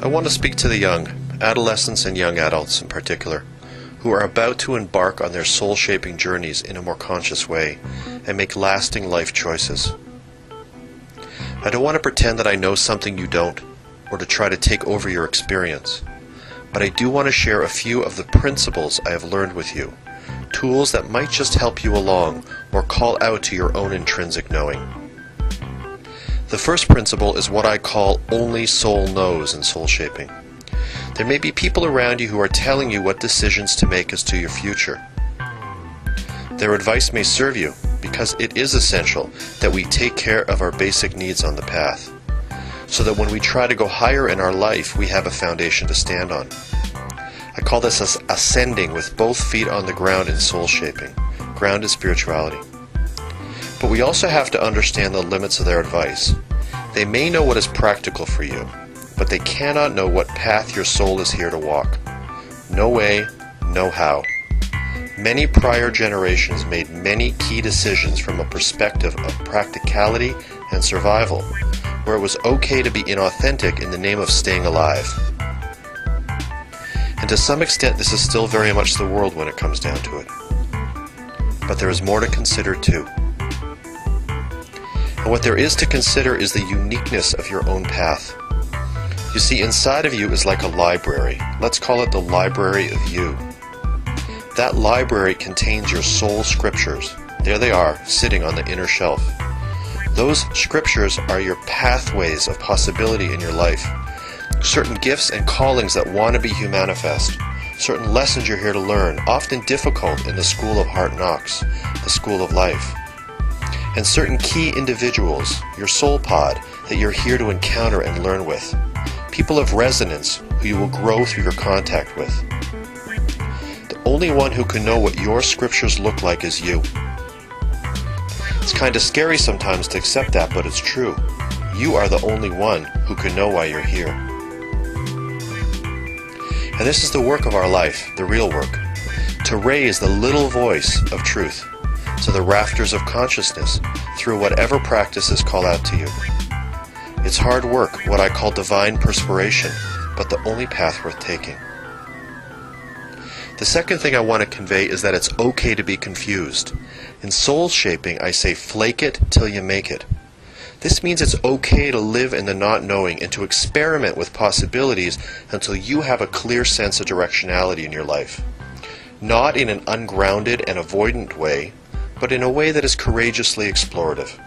I want to speak to the young, adolescents and young adults in particular, who are about to embark on their soul-shaping journeys in a more conscious way and make lasting life choices. I don't want to pretend that I know something you don't, or to try to take over your experience, but I do want to share a few of the principles I have learned with you, tools that might just help you along or call out to your own intrinsic knowing. The first principle is what I call only soul knows in soul shaping. There may be people around you who are telling you what decisions to make as to your future. Their advice may serve you because it is essential that we take care of our basic needs on the path, so that when we try to go higher in our life, we have a foundation to stand on. I call this ascending with both feet on the ground in soul shaping. Ground is spirituality. But we also have to understand the limits of their advice. They may know what is practical for you, but they cannot know what path your soul is here to walk. No way, no how. Many prior generations made many key decisions from a perspective of practicality and survival, where it was okay to be inauthentic in the name of staying alive. And to some extent this is still very much the world when it comes down to it. But there is more to consider too. And what there is to consider is the uniqueness of your own path. You see, inside of you is like a library. Let's call it the library of you. That library contains your soul scriptures. There they are, sitting on the inner shelf. Those scriptures are your pathways of possibility in your life. Certain gifts and callings that want to be humanifest. Certain lessons you're here to learn, often difficult in the school of hard knocks, the school of life. And certain key individuals, your soul pod, that you're here to encounter and learn with. People of resonance who you will grow through your contact with. The only one who can know what your scriptures look like is you. It's kind of scary sometimes to accept that, but it's true. You are the only one who can know why you're here. And this is the work of our life, the real work, to raise the little voice of truth to the rafters of consciousness through whatever practices call out to you. It's hard work, what I call divine perspiration, but the only path worth taking. The second thing I want to convey is that it's okay to be confused. In soul shaping, I say flake it till you make it. This means it's okay to live in the not knowing and to experiment with possibilities until you have a clear sense of directionality in your life. Not in an ungrounded and avoidant way, but in a way that is courageously explorative.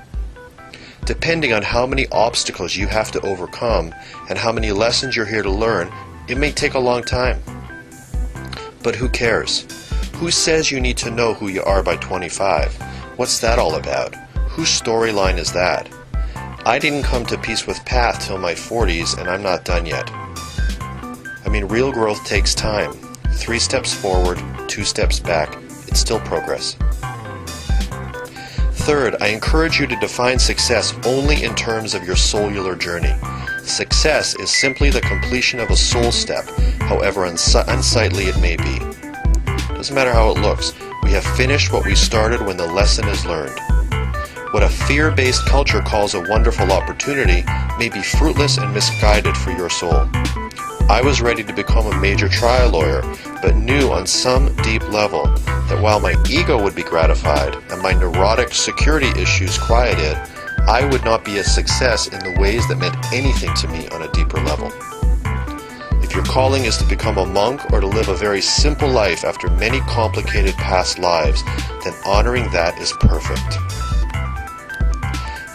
Depending on how many obstacles you have to overcome and how many lessons you're here to learn, it may take a long time. But who cares? Who says you need to know who you are by 25? What's that all about? Whose storyline is that? I didn't come to peace with path till my 40s, and I'm not done yet. I mean, real growth takes time. 3 steps forward, 2 steps back. It's still progress. Third, I encourage you to define success only in terms of your cellular journey. Success is simply the completion of a soul step, however unsightly it may be. Doesn't matter how it looks, we have finished what we started when the lesson is learned. What a fear-based culture calls a wonderful opportunity may be fruitless and misguided for your soul. I was ready to become a major trial lawyer, but knew on some deep level that while my ego would be gratified and my neurotic security issues quieted, I would not be a success in the ways that meant anything to me on a deeper level. If your calling is to become a monk or to live a very simple life after many complicated past lives, then honoring that is perfect.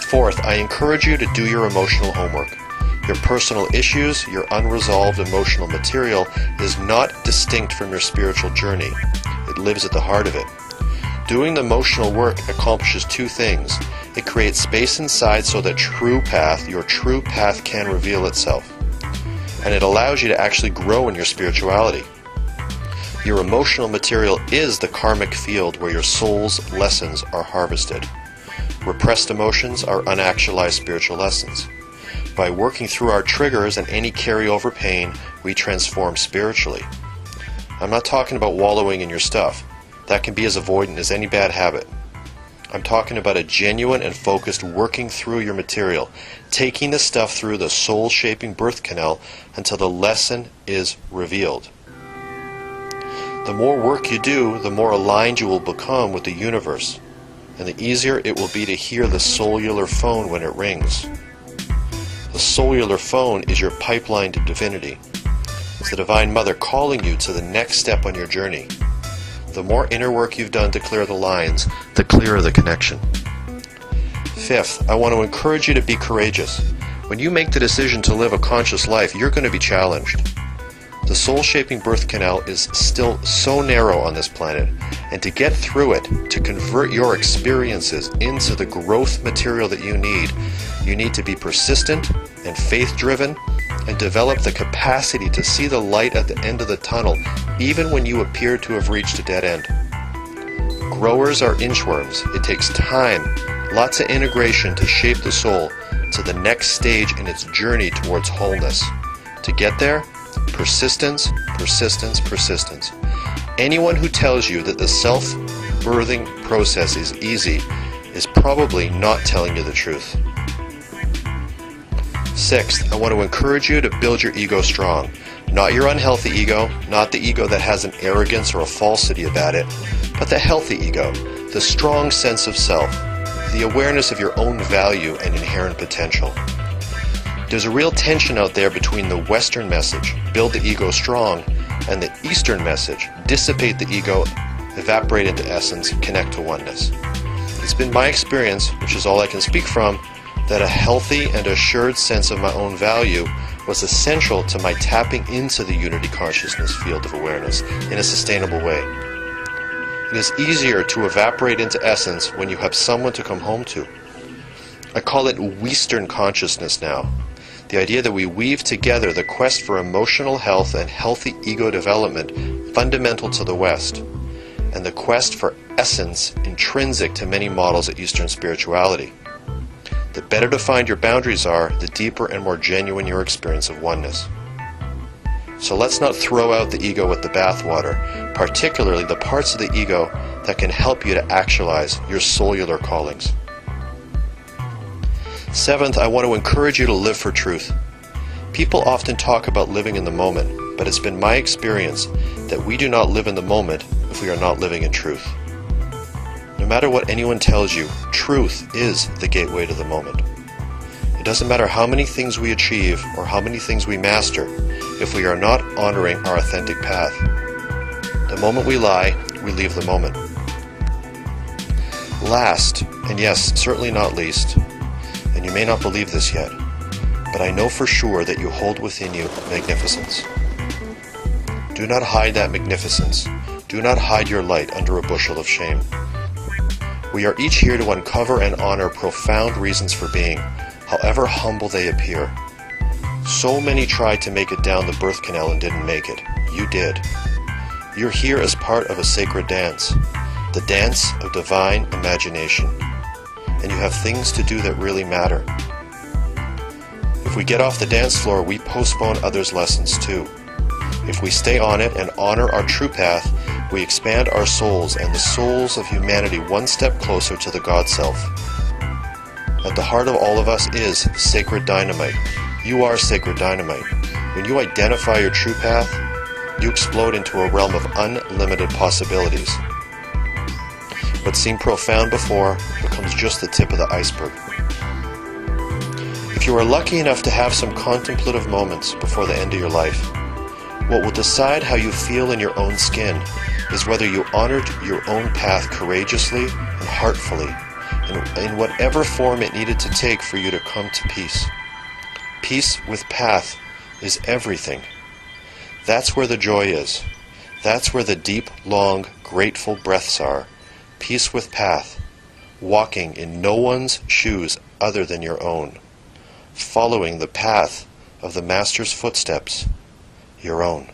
Fourth, I encourage you to do your emotional homework. Your personal issues, your unresolved emotional material is not distinct from your spiritual journey. It lives at the heart of it. Doing the emotional work accomplishes 2 things. It creates space inside so that your true path can reveal itself. And it allows you to actually grow in your spirituality. Your emotional material is the karmic field where your soul's lessons are harvested. Repressed emotions are unactualized spiritual lessons. By working through our triggers and any carryover pain, we transform spiritually. I'm not talking about wallowing in your stuff. That can be as avoidant as any bad habit. I'm talking about a genuine and focused working through your material, taking the stuff through the soul-shaping birth canal until the lesson is revealed. The more work you do, the more aligned you will become with the universe, and the easier it will be to hear the cellular phone when it rings. The cellular phone is your pipeline to divinity. It's the Divine Mother calling you to the next step on your journey. The more inner work you've done to clear the lines, the clearer the connection. Fifth, I want to encourage you to be courageous. When you make the decision to live a conscious life, you're going to be challenged. The soul-shaping birth canal is still so narrow on this planet, and to get through it, to convert your experiences into the growth material that you need to be persistent and faith-driven and develop the capacity to see the light at the end of the tunnel, even when you appear to have reached a dead end. Growers are inchworms. It takes time, lots of integration to shape the soul to the next stage in its journey towards wholeness. To get there, persistence, persistence, persistence. Anyone who tells you that the self-birthing process is easy is probably not telling you the truth. Sixth, I want to encourage you to build your ego strong. Not your unhealthy ego, not the ego that has an arrogance or a falsity about it, but the healthy ego, the strong sense of self, the awareness of your own value and inherent potential. There's a real tension out there between the Western message, build the ego strong, and the Eastern message, dissipate the ego, evaporate into essence, connect to oneness. It's been my experience, which is all I can speak from, that a healthy and assured sense of my own value was essential to my tapping into the unity consciousness field of awareness in a sustainable way. It is easier to evaporate into essence when you have someone to come home to. I call it Western consciousness now. The idea that we weave together the quest for emotional health and healthy ego development fundamental to the West, and the quest for essence intrinsic to many models of Eastern spirituality. The better defined your boundaries are, the deeper and more genuine your experience of oneness. So let's not throw out the ego with the bathwater, particularly the parts of the ego that can help you to actualize your cellular callings. Seventh, I want to encourage you to live for truth. People often talk about living in the moment, but it's been my experience that we do not live in the moment if we are not living in truth. No matter what anyone tells you, truth is the gateway to the moment. It doesn't matter how many things we achieve or how many things we master if we are not honoring our authentic path. The moment we lie, we leave the moment. Last, and yes, certainly not least, and you may not believe this yet, but I know for sure that you hold within you magnificence. Do not hide that magnificence. Do not hide your light under a bushel of shame. We are each here to uncover and honor profound reasons for being, however humble they appear. So many tried to make it down the birth canal and didn't make it. You did. You're here as part of a sacred dance, the dance of divine imagination. And you have things to do that really matter. If we get off the dance floor, we postpone others' lessons too. If we stay on it and honor our true path, we expand our souls and the souls of humanity one step closer to the God Self. At the heart of all of us is sacred dynamite. You are sacred dynamite. When you identify your true path, you explode into a realm of unlimited possibilities. What seemed profound before becomes just the tip of the iceberg. If you are lucky enough to have some contemplative moments before the end of your life, what will decide how you feel in your own skin is whether you honored your own path courageously and heartfully, in whatever form it needed to take for you to come to peace. Peace with path is everything. That's where the joy is. That's where the deep, long, grateful breaths are. Peace with path. Walking in no one's shoes other than your own. Following the path of the Master's footsteps, your own.